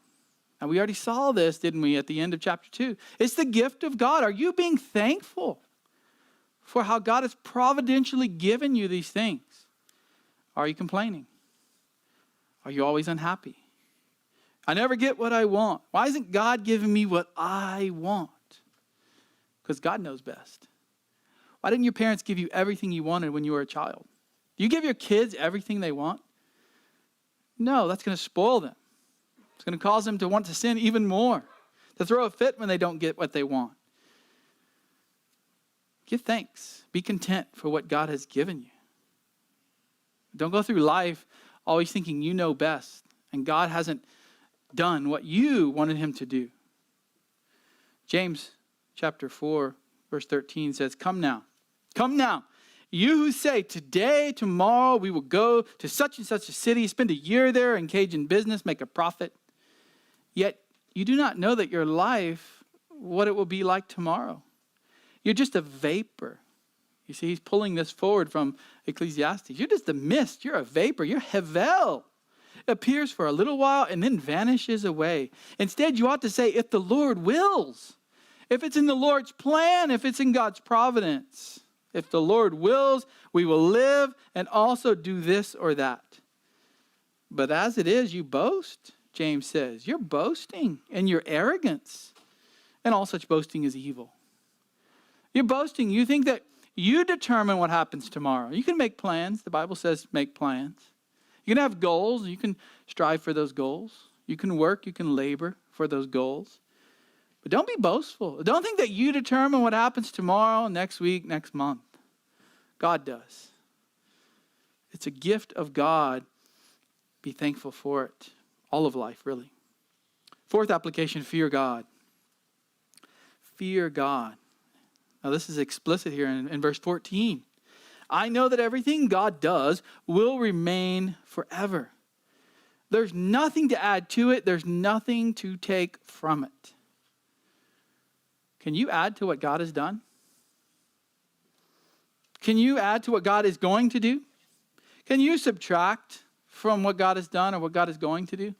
[SPEAKER 1] And we already saw this, didn't we, at the end of chapter 2. It's the gift of God. Are you being thankful for how God has providentially given you these things? Are you complaining? Are you always unhappy? I never get what I want. Why isn't God giving me what I want? Because God knows best. Why didn't your parents give you everything you wanted when you were a child? Do you give your kids everything they want? No, that's going to spoil them. It's going to cause them to want to sin even more, to throw a fit when they don't get what they want. Give thanks. Be content for what God has given you. Don't go through life always thinking you know best and God hasn't done what you wanted him to do. James chapter 4, verse 13 says, come now, you who say today, tomorrow, we will go to such and such a city, spend a year there, engage in business, make a profit. Yet you do not know that your life, what it will be like tomorrow. You're just a vapor. You see, he's pulling this forward from Ecclesiastes. You're just a mist. You're a vapor. You're hevel. It appears for a little while and then vanishes away. Instead, you ought to say, if the Lord wills, if it's in the Lord's plan, if it's in God's providence. If the Lord wills, we will live and also do this or that. But as it is, you boast, James says. You're boasting in your arrogance. And all such boasting is evil. You're boasting. You think that you determine what happens tomorrow. You can make plans. The Bible says make plans. You can have goals. You can strive for those goals. You can work. You can labor for those goals. But don't be boastful. Don't think that you determine what happens tomorrow, next week, next month. God does. It's a gift of God. Be thankful for it. All of life, really. Fourth application, fear God. Fear God. Now this is explicit here in verse 14. I know that everything God does will remain forever. There's nothing to add to it. There's nothing to take from it. Can you add to what God has done? Can you add to what God is going to do? Can you subtract from what God has done or what God is going to do?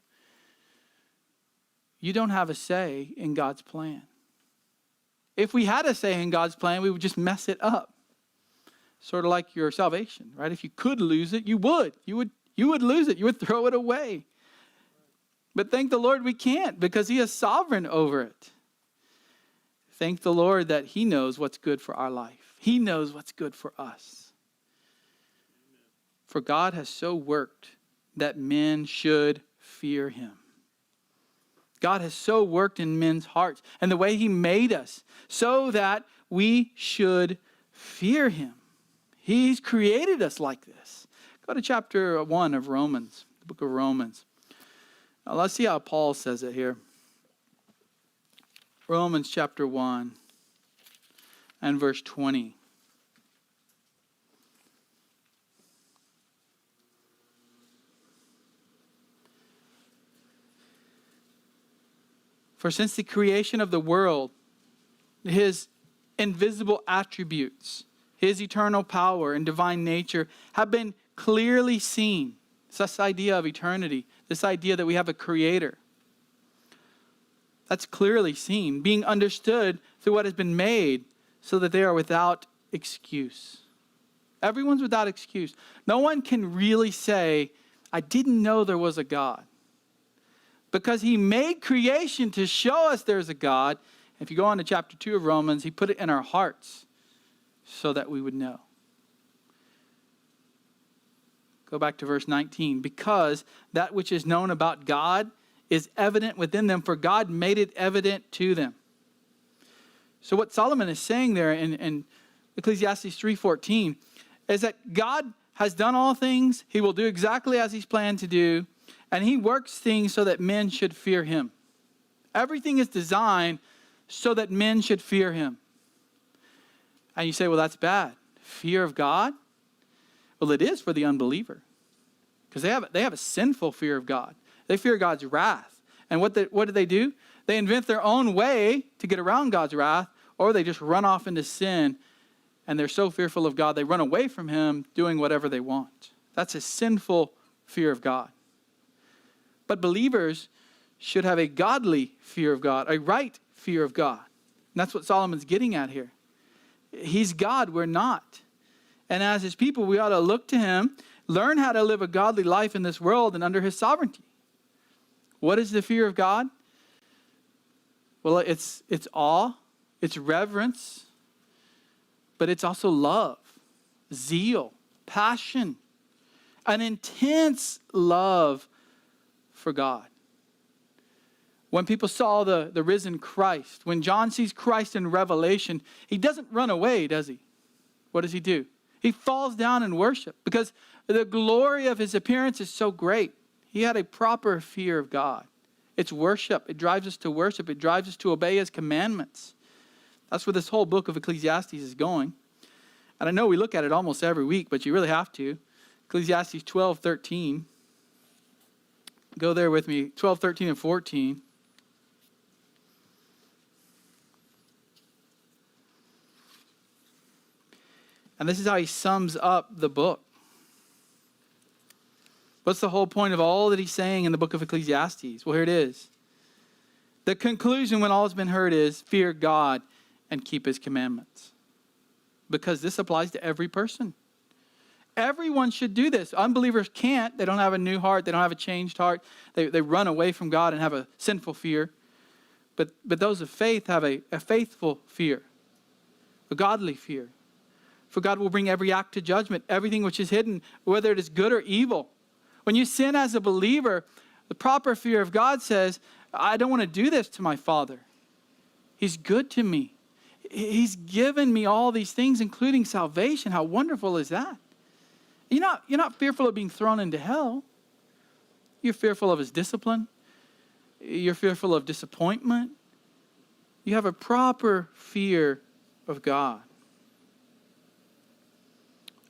[SPEAKER 1] You don't have a say in God's plan. If we had a say in God's plan, we would just mess it up. Sort of like your salvation, right? If you could lose it, you would. You would lose it. You would throw it away. But thank the Lord we can't, because he is sovereign over it. Thank the Lord that he knows what's good for our life. He knows what's good for us. For God has so worked that men should fear him. God has so worked in men's hearts and the way he made us so that we should fear him. He's created us like this. Go to chapter 1 of Romans, the book of Romans. Now let's see how Paul says it here. Romans chapter 1 and verse 20. For since the creation of the world, his invisible attributes, his eternal power and divine nature have been clearly seen. It's this idea of eternity, this idea that we have a creator. That's clearly seen, being understood through what has been made, so that they are without excuse. Everyone's without excuse. No one can really say, I didn't know there was a God. Because he made creation to show us there's a God. If you go on to chapter 2 of Romans, he put it in our hearts so that we would know. Go back to verse 19. Because that which is known about God is evident within them, for God made it evident to them. So what Solomon is saying there in Ecclesiastes 3:14 is that God has done all things. He will do exactly as he's planned to do. And he works things so that men should fear him. Everything is designed so that men should fear him. And you say, well, that's bad. Fear of God? Well, it is for the unbeliever. Because they have a sinful fear of God. They fear God's wrath. And what do? They invent their own way to get around God's wrath, or they just run off into sin, and they're so fearful of God, they run away from him doing whatever they want. That's a sinful fear of God. But believers should have a godly fear of God, a right fear of God. And that's what Solomon's getting at here. He's God, we're not. And as his people, we ought to look to him, learn how to live a godly life in this world and under his sovereignty. What is the fear of God? Well, it's awe, it's reverence, but it's also love, zeal, passion, an intense love for God. When people saw the risen Christ, when John sees Christ in Revelation, he doesn't run away, does he? What does he do? He falls down in worship because the glory of his appearance is so great. He had a proper fear of God. It's worship. It drives us to worship. It drives us to obey his commandments. That's where this whole book of Ecclesiastes is going. And I know we look at it almost every week, but you really have to. Ecclesiastes 12:13. Go there with me, 12, 13, and 14. And this is how he sums up the book. What's the whole point of all that he's saying in the book of Ecclesiastes? Well, here it is. The conclusion when all has been heard is fear God and keep his commandments. Because this applies to every person. Everyone should do this. Unbelievers can't. They don't have a new heart. They don't have a changed heart. They run away from God and have a sinful fear. But those of faith have a faithful fear, a godly fear. For God will bring every act to judgment, everything which is hidden, whether it is good or evil. When you sin as a believer, the proper fear of God says, I don't want to do this to my Father. He's good to me. He's given me all these things, including salvation. How wonderful is that? You're not fearful of being thrown into hell. You're fearful of his discipline. You're fearful of disappointment. You have a proper fear of God.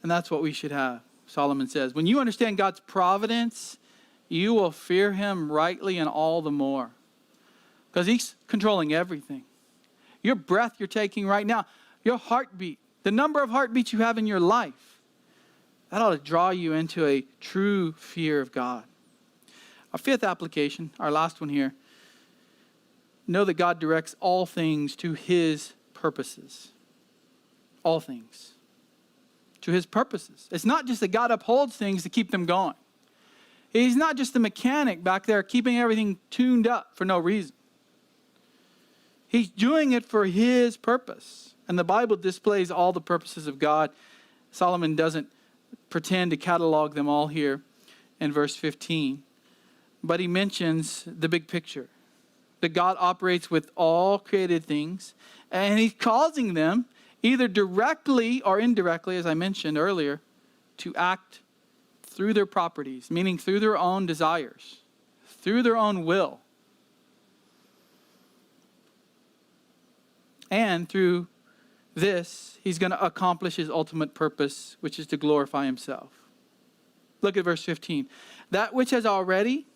[SPEAKER 1] And that's what we should have, Solomon says. When you understand God's providence, you will fear him rightly and all the more. Because he's controlling everything. Your breath you're taking right now, your heartbeat, the number of heartbeats you have in your life, that ought to draw you into a true fear of God. Our fifth application, our last one here, know that God directs all things to his purposes. All things. To his purposes. It's not just that God upholds things to keep them going. He's not just a mechanic back there keeping everything tuned up for no reason. He's doing it for his purpose. And the Bible displays all the purposes of God. Solomon doesn't pretend to catalog them all here in verse 15. But he mentions the big picture. That God operates with all created things. And he's causing them, either directly or indirectly, as I mentioned earlier, to act through their properties, meaning through their own desires, through their own will. And through this, he's going to accomplish his ultimate purpose, which is to glorify himself. Look at verse 15. That which has been already,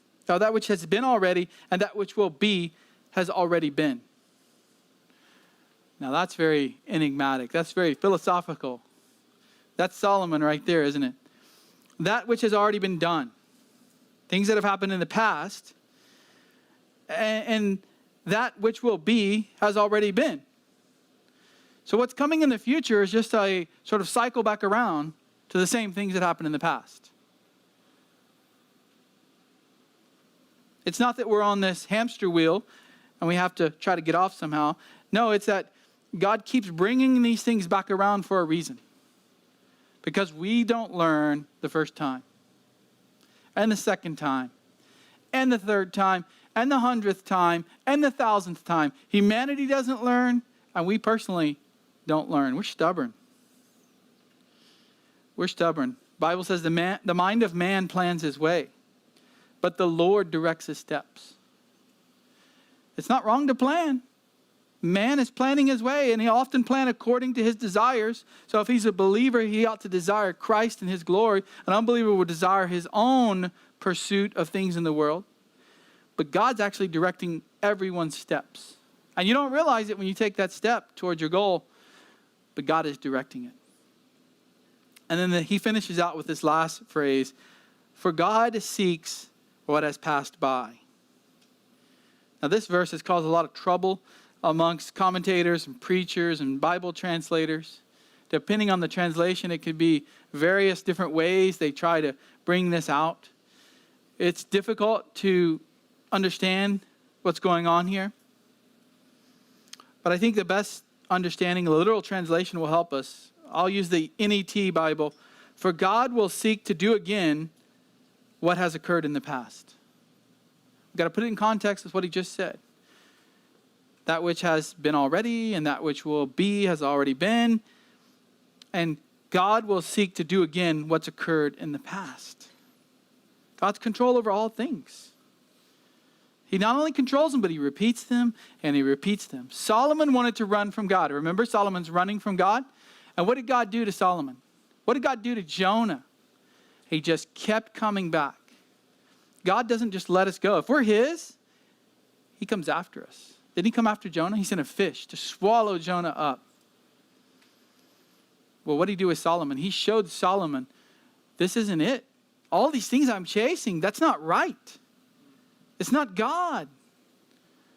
[SPEAKER 1] and that which will be, has already been. Now that's very enigmatic. That's very philosophical. That's Solomon right there, isn't it? That which has already been done. Things that have happened in the past. And that which will be has already been. So what's coming in the future is just a sort of cycle back around to the same things that happened in the past. It's not that we're on this hamster wheel and we have to try to get off somehow. No, it's that God keeps bringing these things back around for a reason. Because we don't learn the first time, and the second time, and the third time, and the 100th time, and the 1,000th time. Humanity doesn't learn, and we personally don't learn. We're stubborn. We're stubborn. The Bible says the mind of man plans his way, but the Lord directs his steps. It's not wrong to plan. Man is planning his way, and he often plans according to his desires. So if he's a believer, he ought to desire Christ and his glory. An unbeliever will desire his own pursuit of things in the world. But God's actually directing everyone's steps. And you don't realize it when you take that step towards your goal, but God is directing it. And then he finishes out with this last phrase, for God seeks what has passed by. Now this verse has caused a lot of trouble amongst commentators and preachers and Bible translators. Depending on the translation, it could be various different ways they try to bring this out. It's difficult to understand what's going on here. But I think the best understanding, a literal translation will help us. I'll use the NET Bible. For God will seek to do again what has occurred in the past. We've got to put it in context with what he just said. That which has been already and that which will be has already been. And God will seek to do again what's occurred in the past. God's control over all things. He not only controls them, but he repeats them and he repeats them. Solomon wanted to run from God. Remember, Solomon's running from God. And what did God do to Solomon? What did God do to Jonah? He just kept coming back. God doesn't just let us go. If we're his, he comes after us. Did he come after Jonah? He sent a fish to swallow Jonah up. Well, what did he do with Solomon? He showed Solomon, this isn't it. All these things I'm chasing, that's not right. It's not God.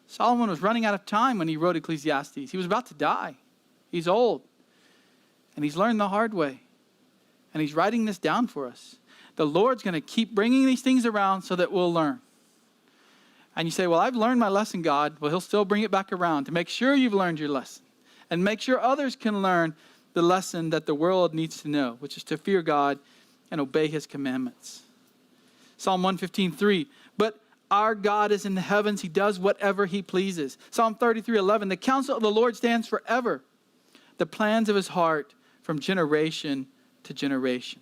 [SPEAKER 1] Solomon was running out of time when he wrote Ecclesiastes. He was about to die. He's old. And he's learned the hard way. And he's writing this down for us. The Lord's going to keep bringing these things around so that we'll learn. And you say, well, I've learned my lesson, God. Well, he'll still bring it back around to make sure you've learned your lesson. And make sure others can learn the lesson that the world needs to know, which is to fear God and obey his commandments. Psalm 115:3. But our God is in the heavens. He does whatever he pleases. Psalm 33:11. The counsel of the Lord stands forever. the plans of his heart from generation to generation.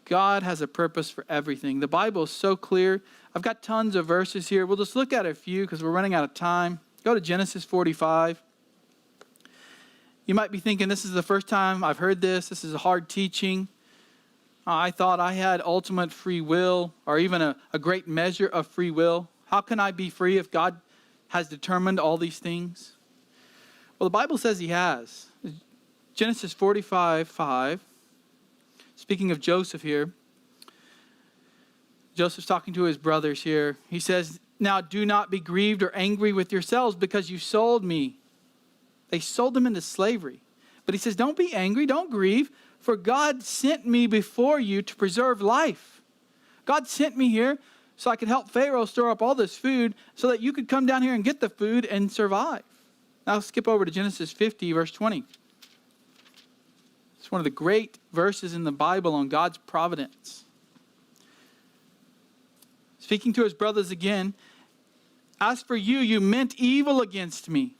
[SPEAKER 1] God has a purpose for everything. The Bible is so clear. I've got tons of verses here. We'll just look at a few because we're running out of time. Go to Genesis 45. You might be thinking, this is the first time I've heard this. This is a hard teaching. I thought I had ultimate free will, or even a great measure of free will. How can I be free if God has determined all these things? Well, the Bible says he has. Genesis 45:5. Speaking of Joseph here, Joseph's talking to his brothers here. He says, now do not be grieved or angry with yourselves because you sold me. They sold him into slavery. But he says, don't be angry, don't grieve, for God sent me before you to preserve life. God sent me here so I could help Pharaoh store up all this food so that you could come down here and get the food and survive. Now skip over to Genesis 50, verse 20. It's one of the great verses in the Bible on God's providence. Speaking to his brothers again, as for you, you meant evil against me,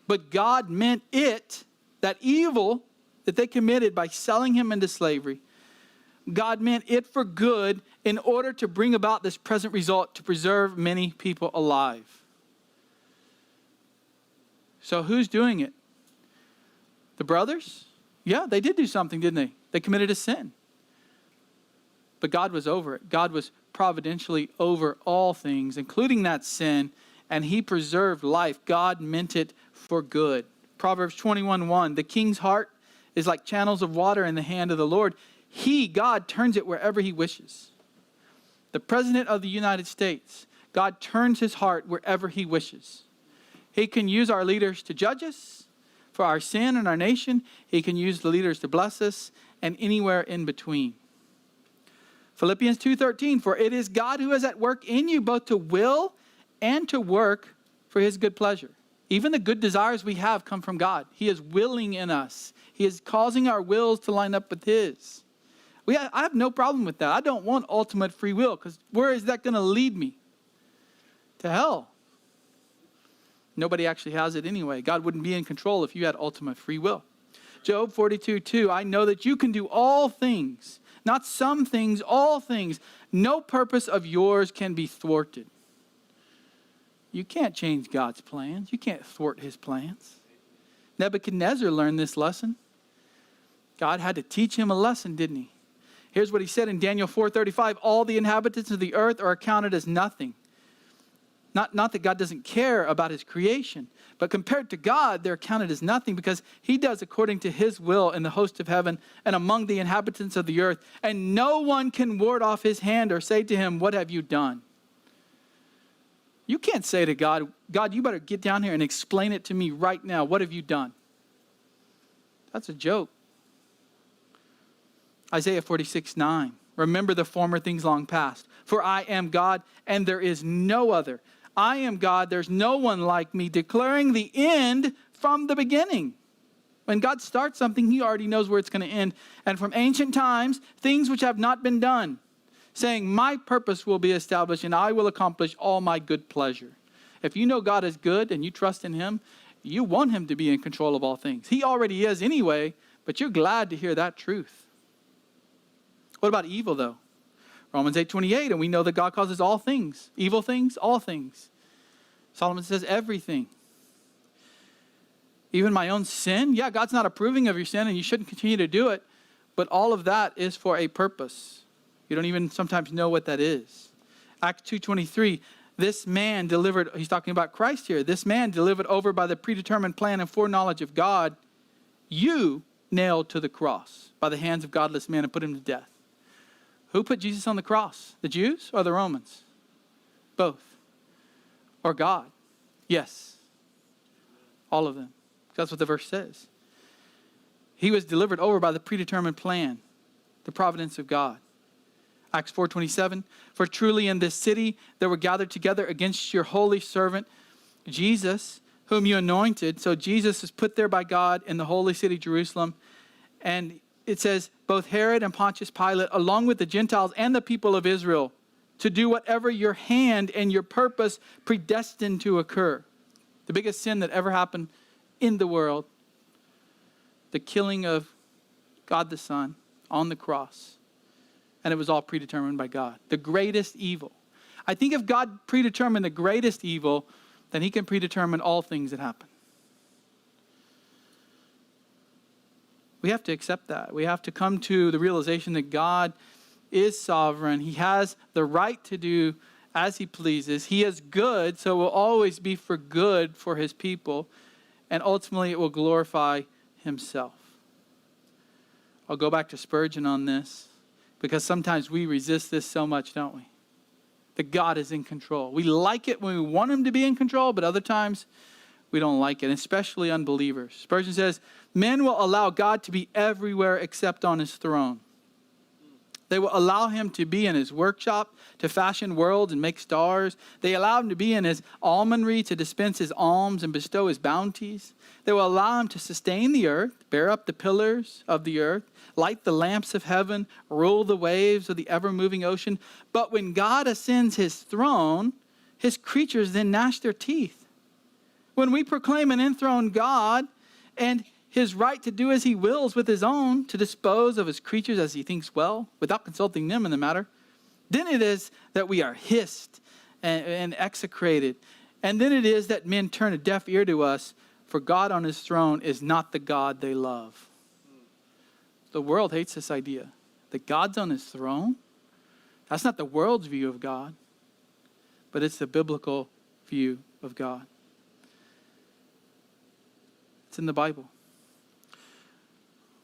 [SPEAKER 1] but God meant it, that evil that they committed by selling him into slavery, God meant it for good in order to bring about this present result, to preserve many people alive. So who's doing it? The brothers? Yeah, they did do something, didn't they? They committed a sin. But God was over it. God was providentially over all things, including that sin, and he preserved life. God meant it for good. Proverbs 21:1, the king's heart is like channels of water in the hand of the Lord. He, God, turns it wherever he wishes. The President of the United States, God turns his heart wherever he wishes. He can use our leaders to judge us for our sin in our nation. He can use the leaders to bless us, and anywhere in between. Philippians 2:13, for it is God who is at work in you both to will and to work for his good pleasure. Even the good desires we have come from God. He is willing in us. He is causing our wills to line up with his. I have no problem with that. I don't want ultimate free will, because where is that going to lead me? To hell. Nobody actually has it anyway. God wouldn't be in control if you had ultimate free will. Job 42:2, I know that you can do all things, not some things, all things. No purpose of yours can be thwarted. You can't change God's plans. You can't thwart his plans. Nebuchadnezzar learned this lesson. God had to teach him a lesson, didn't he? Here's what he said in Daniel 4:35, all the inhabitants of the earth are accounted as nothing. Not that God doesn't care about his creation, but compared to God, they're counted as nothing because he does according to his will in the host of heaven and among the inhabitants of the earth. And no one can ward off his hand or say to him, what have you done? You can't say to God, God, you better get down here and explain it to me right now. What have you done? That's a joke. Isaiah 46:9. Remember the former things long past. For I am God and there is no other. I am God, there's no one like me, declaring the end from the beginning. When God starts something, he already knows where it's going to end. And from ancient times, things which have not been done, saying, my purpose will be established and I will accomplish all my good pleasure. If you know God is good and you trust in him, you want him to be in control of all things. He already is anyway, but you're glad to hear that truth. What about evil, though? Romans 8:28, and we know that God causes all things, evil things, all things. Solomon says everything. Even my own sin. Yeah, God's not approving of your sin and you shouldn't continue to do it, but all of that is for a purpose. You don't even sometimes know what that is. Acts 2:23, this man delivered, he's talking about Christ here, this man delivered over by the predetermined plan and foreknowledge of God, you nailed to the cross by the hands of godless men and put him to death. Who put Jesus on the cross? The Jews or the Romans? Both. Or God? Yes. All of them. That's what the verse says. He was delivered over by the predetermined plan, the providence of God. Acts 4:27, for truly in this city there were gathered together against your holy servant, Jesus, whom you anointed. So Jesus is put there by God in the holy city, Jerusalem. And it says, both Herod and Pontius Pilate, along with the Gentiles and the people of Israel, to do whatever your hand and your purpose predestined to occur. The biggest sin that ever happened in the world, the killing of God the Son on the cross. And it was all predetermined by God. The greatest evil. I think if God predetermined the greatest evil, then he can predetermine all things that happen. We have to accept that. We have to come to the realization that God is sovereign. He has the right to do as he pleases. He is good, so it will always be for good for his people. And ultimately it will glorify himself. I'll go back to Spurgeon on this, because sometimes we resist this so much, don't we? That God is in control. We like it when we want him to be in control, but other times we don't like it, especially unbelievers. Spurgeon says, men will allow God to be everywhere except on his throne. They will allow him to be in his workshop to fashion worlds and make stars. They allow him to be in his almonry to dispense his alms and bestow his bounties. They will allow him to sustain the earth, bear up the pillars of the earth, light the lamps of heaven, rule the waves of the ever-moving ocean. But when God ascends his throne, his creatures then gnash their teeth. When we proclaim an enthroned God and his right to do as he wills with his own, to dispose of his creatures as he thinks well, without consulting them in the matter, then it is that we are hissed and execrated. And then it is that men turn a deaf ear to us, for God on his throne is not the God they love. The world hates this idea that God's on his throne. That's not the world's view of God, but it's the biblical view of God. It's in the Bible.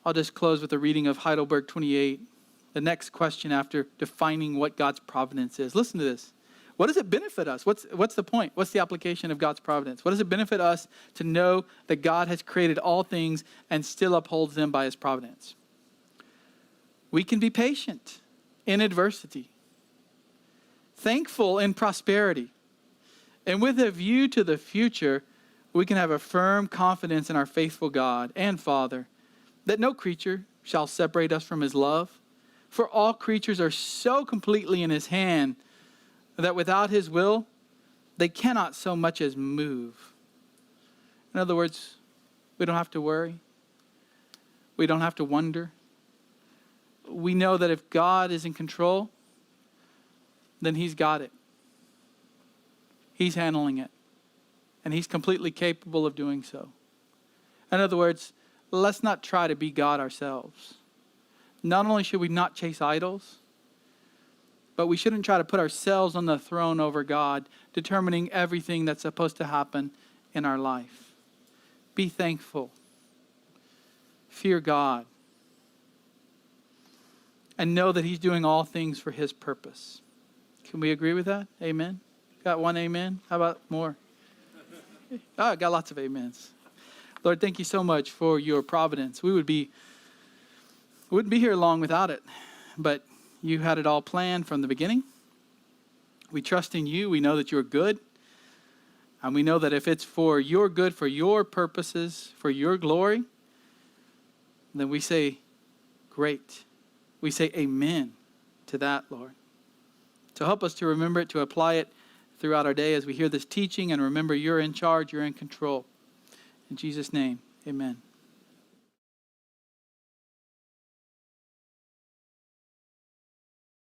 [SPEAKER 1] I'll just close with a reading of Heidelberg 28. The next question after defining what God's providence is. Listen to this. What does it benefit us? What's the point? What's the application of God's providence? What does it benefit us to know that God has created all things and still upholds them by his providence? We can be patient in adversity, thankful in prosperity, and with a view to the future, we can have a firm confidence in our faithful God and Father, that no creature shall separate us from his love. For all creatures are so completely in his hand that without his will, they cannot so much as move. In other words, we don't have to worry. We don't have to wonder. We know that if God is in control, then he's got it. He's handling it. And he's completely capable of doing so. In other words, let's not try to be God ourselves. Not only should we not chase idols, but we shouldn't try to put ourselves on the throne over God, determining everything that's supposed to happen in our life. Be thankful. Fear God. And know that he's doing all things for his purpose. Can we agree with that? Amen? Got one amen? How about more? Oh, I got lots of amens. Lord, thank you so much for your providence. We wouldn't be here long without it, but you had it all planned from the beginning. We trust in you. We know that you're good. And we know that if it's for your good, for your purposes, for your glory, then we say, great. We say amen to that, Lord. So help us to remember it, to apply it throughout our day as we hear this teaching, and remember you're in charge, you're in control. In Jesus' name, amen.